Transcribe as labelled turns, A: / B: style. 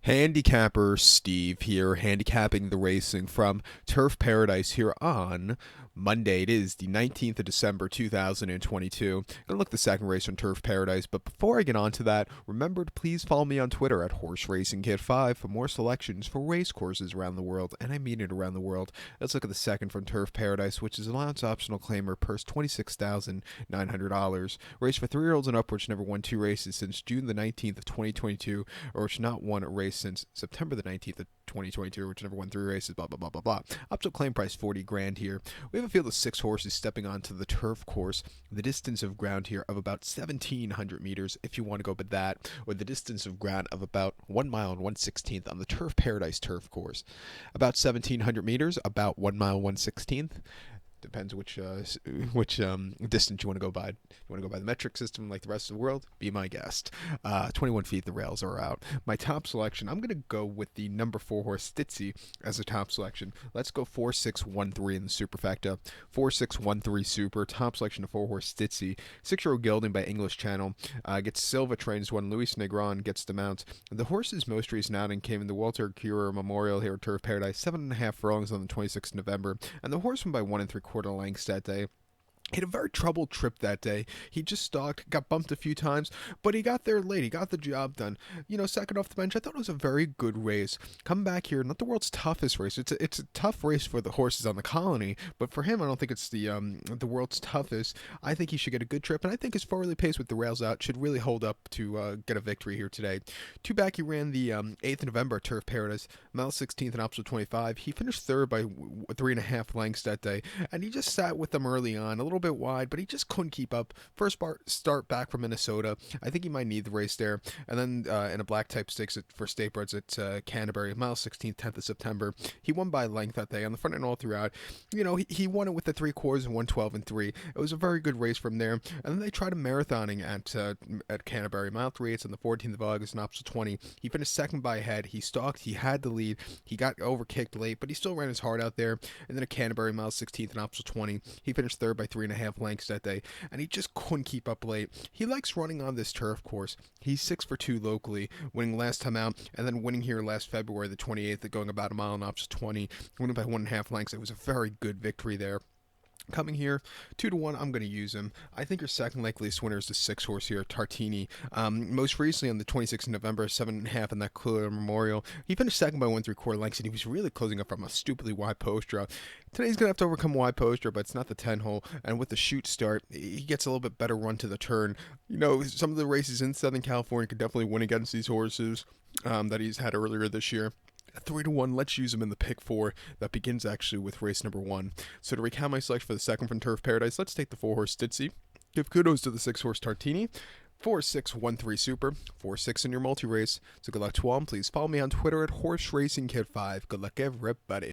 A: Handicapper Steve here, handicapping the racing from Turf Paradise here on Monday. It is the 19th of December 2022. Gonna look at the second race on Turf Paradise, but before I get on to that, remember to please follow me on Twitter at Horse Racing Kid 5 for more selections for race courses around the world, and I mean it around the world. Let's look at the second from Turf Paradise, which is allowance optional claimer, purse $26,900. Race for 3-year-olds and upwards, never won 2 races since June the 19th of 2022, or which not won a race since September the 19th of 2022, which never won 3 races, blah, blah, blah, blah, blah. Up to claim price 40 grand here. We have a field of 6 horses stepping onto the turf course. The distance of ground here of about 1,700 meters, if you want to go by that, or the distance of ground of about 1 mile and 1/16th on the Turf Paradise turf course. About 1,700 meters, about 1 mile 1/16th. Depends which distance you want to go by. You want to go by the metric system like the rest of the world? Be my guest. 21 feet, the rails are out. My top selection, I'm going to go with the number 4 horse Stitzy as a top selection. Let's go 4-6-1-3 in the superfecta. 4-6-1-3 super. Top selection of 4 horse Stitzy. 6-year-old gelding by English Channel. Gets Silva trains one. Luis Negron gets the mount. The horse's most recent outing came in the Walter Cure Memorial here at Turf Paradise. 7.5 furlongs on the 26th of November. And the horse won by 1 3/4 lengths that day. He had a very troubled trip that day. He just stalked, got bumped a few times, but he got there late. He got the job done. Second off the bench, I thought it was a very good race. Come back here, not the world's toughest race. It's a tough race for the horses on the colony, but for him, I don't think it's the world's toughest. I think he should get a good trip, and I think his forwardly pace with the rails out should really hold up to get a victory here today. 2 back, he ran the 8th of November at Turf Paradise, mile 16th and opposite 25. He finished third by 3.5 lengths that day, and he just sat with them early on, a little bit wide, but he just couldn't keep up. First start back from Minnesota. I think he might need the race there. And then in a black type stakes for state breds at Canterbury, mile 16th, 10th of September. He won by length that day on the front end all throughout. He won it with the 3/4 and 112 and 3. It was a very good race from there. And then they tried a marathoning at Canterbury, mile 3/8 on the 14th of August and opposite 20. He finished second by a head. He stalked. He had the lead. He got overkicked late, but he still ran his heart out there. And then at Canterbury, mile 16th and opposite 20. He finished third by 3.5 lengths that day, and he just couldn't keep up late. He likes running on this turf course. He's 6 for 2 locally, winning last time out, and then winning here last February, the 28th, going about a mile and opposite 20, winning by 1.5 lengths. It was a very good victory there. Coming here, 2-1, I'm going to use him. I think your second likeliest winner is the 6 horse here, Tartini. Most recently on the 26th of November, 7.5 in that Cooler Memorial. He finished second by 1 3/4 lengths, and he was really closing up from a stupidly wide post draw. Today he's going to have to overcome a wide post draw, but it's not the 10 hole. And with the shoot start, he gets a little bit better run to the turn. Some of the races in Southern California could definitely win against these horses that he's had earlier this year. 3-1, let's use him in the pick 4 that begins actually with race number 1. So to recount my selection for the second from Turf Paradise, let's take the 4 horse Stitzy. Give kudos to the 6 horse Tartini. 4-6-1-3 super. 4-6 in your multi race. So good luck to all. Please follow me on Twitter at Horse Racing Kid 5. Good luck, everybody.